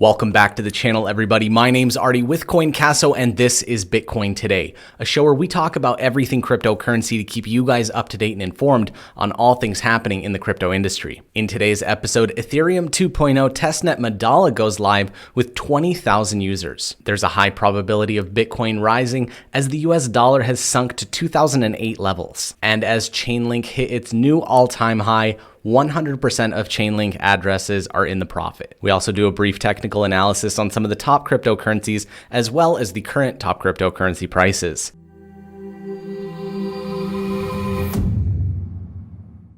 Welcome back to the channel, everybody. My name's Artie with CoinCasso, and this is Bitcoin Today, a show where we talk about everything cryptocurrency to keep you guys up to date and informed on all things happening in the crypto industry. In today's episode, Ethereum 2.0 testnet Mandala goes live with 20,000 users. There's a high probability of Bitcoin rising as the US dollar has sunk to 2008 levels. And as Chainlink hit its new all-time high, 100% of Chainlink addresses are in the profit. We also do a brief technical analysis on some of the top cryptocurrencies, as well as the current top cryptocurrency prices.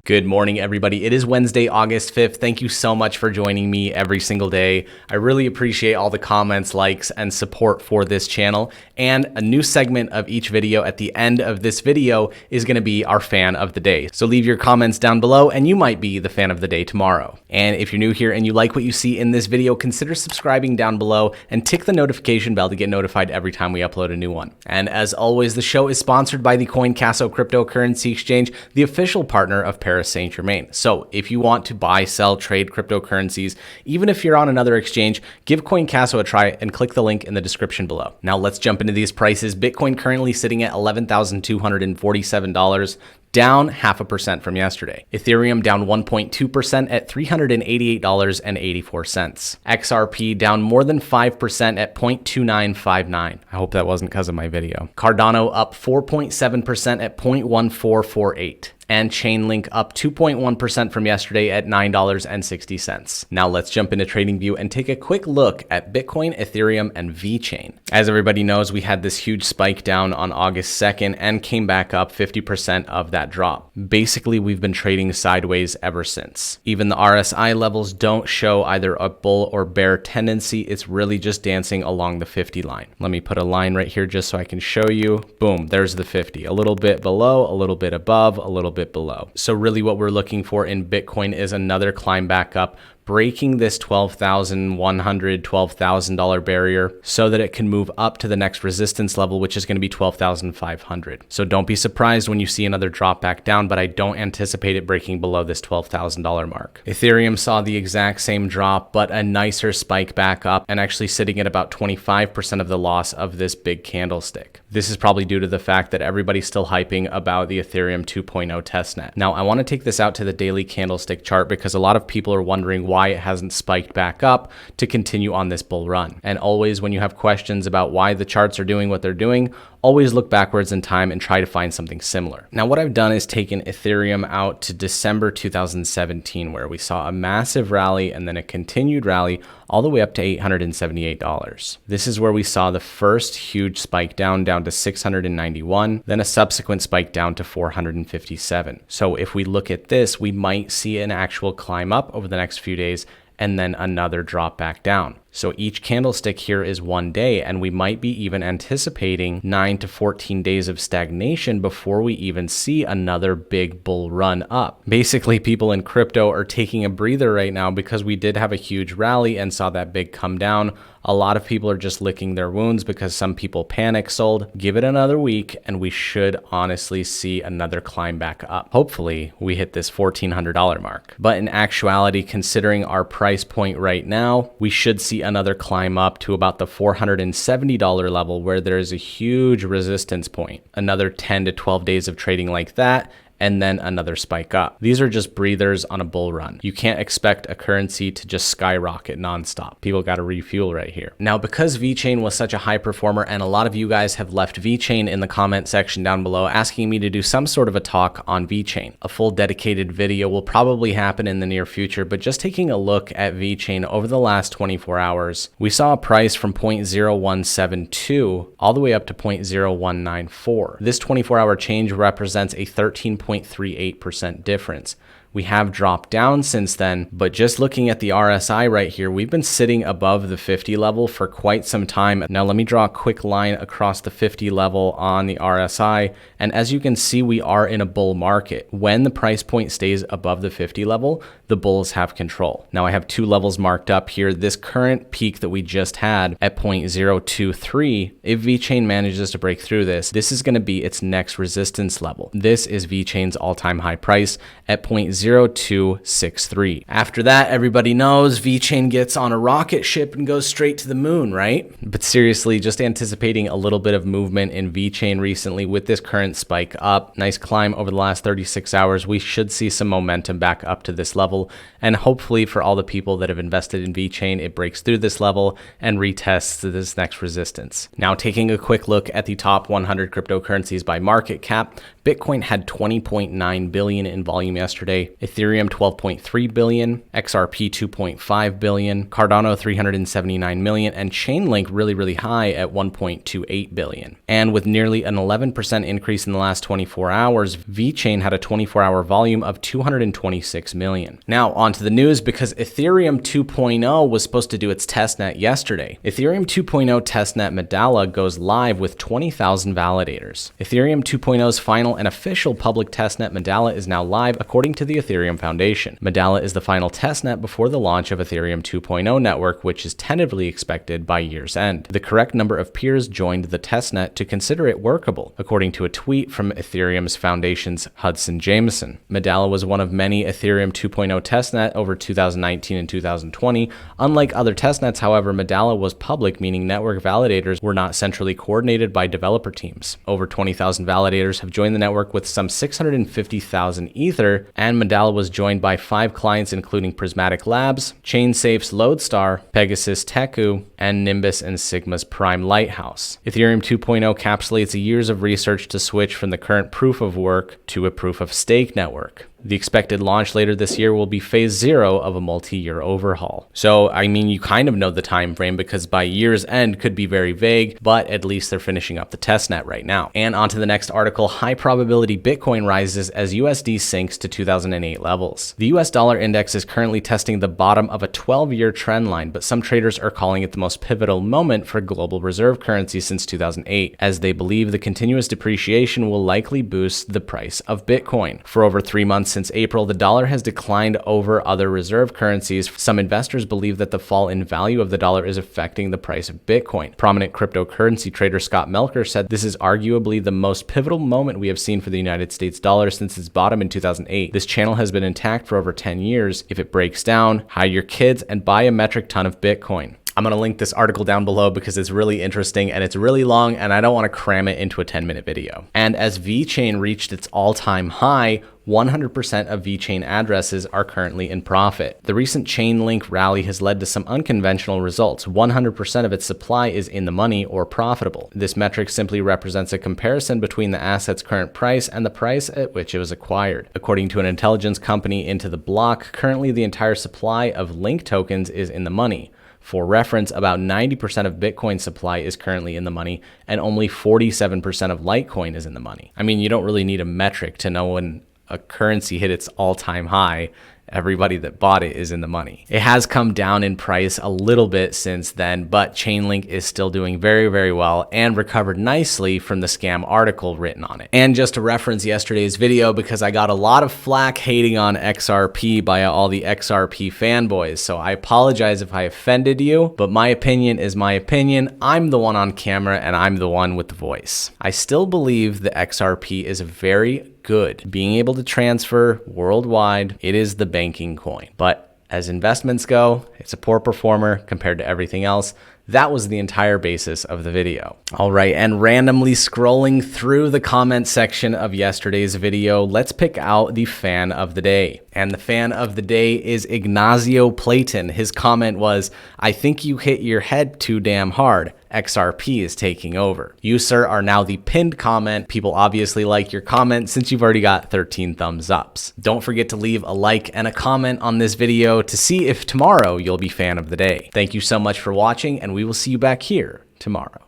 Good morning, everybody. It is Wednesday, August 5th. Thank you so much for joining me every single day. I really appreciate all the comments, likes, and support for this channel. And a new segment of each video at the end of this video is going to be our fan of the day. So leave your comments down below and you might be the fan of the day tomorrow. And if you're new here and you like what you see in this video, consider subscribing down below and tick the notification bell to get notified every time we upload a new one. And as always, the show is sponsored by the CoinCasso Cryptocurrency Exchange, the official partner of Saint-Germain. So if you want to buy, sell, trade cryptocurrencies, even if you're on another exchange, give CoinCasso a try and click the link in the description below. Now let's jump into these prices. Bitcoin currently sitting at $11,247, down 0.5% from yesterday. Ethereum down 1.2% at $388.84. XRP down more than 5% at 0.2959. I hope that wasn't because of my video. Cardano up 4.7% at 0.1448. And Chainlink up 2.1% from yesterday at $9.60. Now let's jump into TradingView and take a quick look at Bitcoin, Ethereum, and VeChain. As everybody knows, we had this huge spike down on August 2nd and came back up 50% of that drop. Basically, we've been trading sideways ever since. Even the RSI levels don't show either a bull or bear tendency. It's really just dancing along the 50 line. Let me put a line right here just so I can show you. Boom, there's the 50. A little bit below, a little bit above, a little bit below. So really what we're looking for in Bitcoin is another climb back up, breaking this $12,100, $12,000 barrier so that it can move up to the next resistance level, which is going to be $12,500. So don't be surprised when you see another drop back down, but I don't anticipate it breaking below this $12,000 mark. Ethereum saw the exact same drop, but a nicer spike back up and actually sitting at about 25% of the loss of this big candlestick. This is probably due to the fact that everybody's still hyping about the Ethereum 2.0 testnet. Now, I want to take this out to the daily candlestick chart because a lot of people are wondering why it hasn't spiked back up to continue on this bull run. And always when you have questions about why the charts are doing what they're doing, always look backwards in time and try to find something similar. Now, what I've done is taken Ethereum out to December 2017, where we saw a massive rally and then a continued rally all the way up to $878. This is where we saw the first huge spike down to 691, then a subsequent spike down to 457. So if we look at this, we might see an actual climb up over the next few days and then another drop back down. So each candlestick here is one day, and we might be even anticipating 9 to 14 days of stagnation before we even see another big bull run up. Basically, people in crypto are taking a breather right now because we did have a huge rally and saw that big come down. A lot of people are just licking their wounds because some people panic sold. Give it another week and we should honestly see another climb back up. Hopefully we hit this $1,400 mark. But in actuality, considering our price point right now, we should see another climb up to about the $470 level where there is a huge resistance point. Another 10 to 12 days of trading like that, and then another spike up. These are just breathers on a bull run. You can't expect a currency to just skyrocket nonstop. People got to refuel right here. Now, because VeChain was such a high performer, and a lot of you guys have left VeChain in the comment section down below asking me to do some sort of a talk on VeChain. A full dedicated video will probably happen in the near future, but just taking a look at VeChain over the last 24 hours, we saw a price from 0.0172 all the way up to 0.0194. This 24-hour change represents a 13.38% difference. We have dropped down since then, but just looking at the RSI right here, we've been sitting above the 50 level for quite some time. Now let me draw a quick line across the 50 level on the RSI, and as you can see, we are in a bull market. When the price point stays above the 50 level, the bulls have control. Now I have two levels marked up here. This current peak that we just had at 0.023, if VeChain manages to break through this, this is going to be its next resistance level. This is VeChain's all-time high price at 0.0 0.0263. After that, everybody knows VeChain gets on a rocket ship and goes straight to the moon, right? But seriously, just anticipating a little bit of movement in VeChain recently with this current spike up. Nice climb over the last 36 hours. We should see some momentum back up to this level. And hopefully for all the people that have invested in VeChain, it breaks through this level and retests this next resistance. Now, taking a quick look at the top 100 cryptocurrencies by market cap, Bitcoin had 20.9 billion in volume yesterday, Ethereum 12.3 billion, XRP 2.5 billion, Cardano 379 million, and Chainlink really high at 1.28 billion. And with nearly an 11% increase in the last 24 hours, VeChain had a 24-hour volume of 226 million. Now, onto the news, because Ethereum 2.0 was supposed to do its testnet yesterday. Ethereum 2.0 testnet Medalla goes live with 20,000 validators. Ethereum 2.0's final and official public testnet Medalla is now live according to the Ethereum Foundation. Medalla is the final testnet before the launch of Ethereum 2.0 network, which is tentatively expected by year's end. The correct number of peers joined the testnet to consider it workable, according to a tweet from Ethereum's Foundation's Hudson Jameson. Medalla was one of many Ethereum 2.0 testnet over 2019 and 2020. Unlike other testnets, however, Medalla was public, meaning network validators were not centrally coordinated by developer teams. Over 20,000 validators have joined the network with some 650,000 Ether, and Medalla was joined by 5 clients including Prismatic Labs, ChainSafe's Lodestar, Pegasus Teku, and Nimbus and Sigma's Prime Lighthouse. Ethereum 2.0 encapsulates years of research to switch from the current proof of work to a proof of stake network. The expected launch later this year will be phase 0 of a multi-year overhaul. So, I mean, you kind of know the time frame because by year's end could be very vague, but at least they're finishing up the testnet right now. And on to the next article, high probability Bitcoin rises as USD sinks to 2008 levels. The US dollar index is currently testing the bottom of a 12-year trend line, but some traders are calling it the most pivotal moment for global reserve currency since 2008, as they believe the continuous depreciation will likely boost the price of Bitcoin. For over 3 months since April, the dollar has declined over other reserve currencies. Some investors believe that the fall in value of the dollar is affecting the price of Bitcoin. Prominent cryptocurrency trader Scott Melker said this is arguably the most pivotal moment we have seen for the United States dollar since its bottom in 2008. This channel has been intact for over 10 years. If it breaks down, hide your kids and buy a metric ton of Bitcoin. I'm going to link this article down below because it's really interesting and it's really long and I don't want to cram it into a 10-minute video. And as VeChain reached its all-time high, 100% of VeChain addresses are currently in profit. The recent Chainlink rally has led to some unconventional results. 100% of its supply is in the money or profitable. This metric simply represents a comparison between the asset's current price and the price at which it was acquired. According to an intelligence company Into the Block, currently the entire supply of Link tokens is in the money. For reference, about 90% of Bitcoin supply is currently in the money, and only 47% of Litecoin is in the money. I mean, you don't really need a metric to know when a currency hit its all-time high. Everybody that bought it is in the money. It has come down in price a little bit since then, but Chainlink is still doing very well and recovered nicely from the scam article written on it. And just to reference yesterday's video, because I got a lot of flack hating on XRP by all the XRP fanboys, so I apologize if I offended you, but my opinion is my opinion. I'm the one on camera and I'm the one with the voice. I still believe the XRP is very good. Being able to transfer worldwide, it is the banking coin. But as investments go, it's a poor performer compared to everything else. That was the entire basis of the video. All right, and randomly scrolling through the comment section of yesterday's video, let's pick out the fan of the day. And the fan of the day is Ignacio Platon. His comment was, "I think you hit your head too damn hard. XRP is taking over." You, sir, are now the pinned comment. People obviously like your comment since you've already got 13 thumbs ups. Don't forget to leave a like and a comment on this video to see if tomorrow you'll be fan of the day. Thank you so much for watching, and we will see you back here tomorrow.